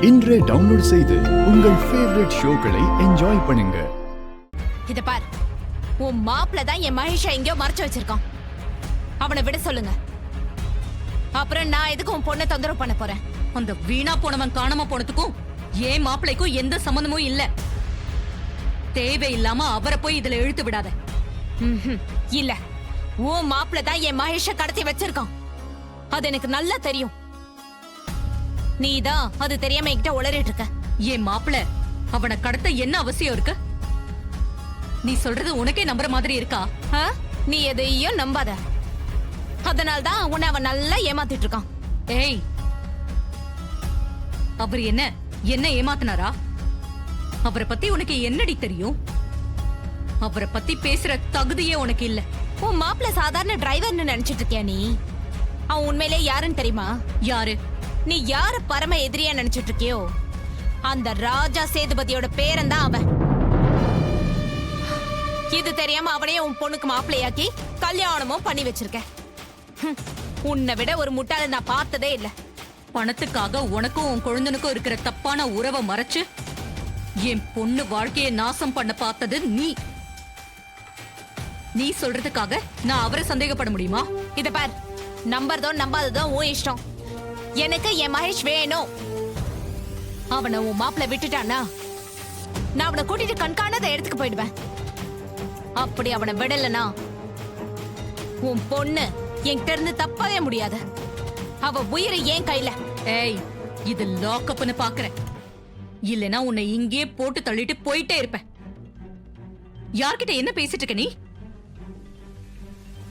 இன்றே டவுன்லோட் செய்து உங்கள் ஃபேவரட் ஷோக்களை என்ஜாய் பண்ணுங்க. இத பார், உன் மாப்பிள்ள தான் என் மகேஷை எங்கேயோ மறைச்சு வச்சிருக்கான். அவனை விட சொல்லுங்க. அப்புறம் நான் எதுக்கு உன் பொண்ணை தொந்தரவு பண்ண போறேன்? அந்த வீணா போனவன் காணாம போனதுக்கும் ஏன் மாப்பிள்ளைக்கும் எந்த சம்பந்தமும் இல்ல. தேவையில்லாம அவரை போய் இதுல இழுத்து விடாத. இல்ல, உன் மாப்பிள்ள தான் என் மகேஷை கடத்தி வச்சிருக்கான். அது எனக்கு நல்லா தெரியும். நீதான் அது தெரியாம என்கிட்ட உளறிட்டு இருக்க. என் மாப்பிள்ள அவனை கடத்த என்ன அவசியம் இருக்கு? நீ சொல்றது உனக்கே நம்புற மாதிரி இருக்கா? நீ எதையும் நம்பாத. அதனால்தான் உன்னை அவன் நல்லா ஏமாத்திட்டு இருக்கான். ஏய், அவர் என்ன ஏமாத்தினாரா? அவரை பத்தி உனக்கு என்னடி தெரியும்? அவரை பத்தி பேசுற தகுதியே உனக்கு இல்ல. உன் மாப்பிள்ள சாதாரண டிரைவர்னு நினைச்சிட்டு இருக்கியா நீ? அவன் உண்மையிலே யாருன்னு தெரியுமா? யாரு? நீ யாரு பரம எதிரியா நினைச்சிட்டு இருக்கியோ அந்த ராஜா சேதுபதியோட பேரன் தான் அவன். இது தெரியாம அவனையே உன் பொண்ணுக்கு மாப்பிள்ளையாக்கி கல்யாணமும் பண்ணி வச்சிருக்க. உன்னை விட ஒரு முட்டாள நான் பார்த்ததே இல்ல. பணத்துக்காக உனக்கும் உன் குழந்தனுக்கும் இருக்கிற தப்பான உறவை மறைச்சு என் பொண்ணு வாழ்க்கையை நாசம் பண்ண பார்த்தது நீ. நீ சொல்றதுக்காக நான் அவரை சந்தேகப்பட முடியுமா? இத பார், நம்புறதோ நம்பாததோ உன் இஷ்டம். எனக்கு என் மகேஷ் வேணும். அவனை உன் மாப்பிள்ள விட்டுட்டானா நான் அவனை கூட்டிட்டு கண்காணாத இடத்துக்கு போயிடுவேன். அப்படி அவனை விடலனா உன் பொண்ணு என்கிட்ட இருந்து தப்பவே முடியாது. அவ உயிரை ஏன் கையில. ஏய், இது லாக்அப்னு பாக்குறேன். இல்லனா உன்னை இங்கே போட்டு தள்ளிட்டு போயிட்டே இருப்பேன். யார்கிட்ட என்ன பேசிட்டு இருக்க நீ?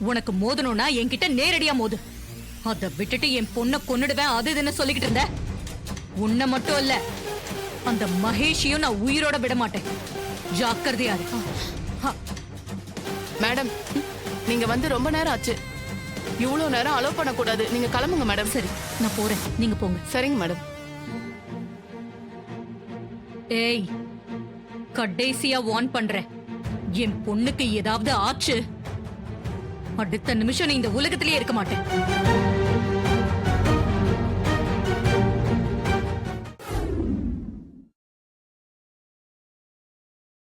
உனக்கு மோதணும்னா என்கிட்ட நேரடியா மோது. அத விட்டுட்டு என் பொண்ணை கொன்னுடுவேன் அது இதுன்னு சொல்லிக்கிட்டு இருந்த. உன்னை மட்டும் இல்ல, அந்த மகேஷையும் நான் உயிரோட விட மாட்டேன். ஜாக்கிரதையா இரு. மேடம், நீங்க வந்து ரொம்ப நேரம் ஆச்சு. இவ்வளவு நேரம் அலோவ் பண்ணக்கூடாது. நீங்க கிளம்புங்க மேடம். சரி, நான் போறேன், நீங்க போங்க. சரிங்க மேடம். ஏய், கடைசியா வார்ன் பண்றேன். என் பொண்ணுக்கு ஏதாவது ஆச்சு, அடுத்த நிமிஷம் நீ இந்த உலகத்திலேயே இருக்க மாட்டேன்.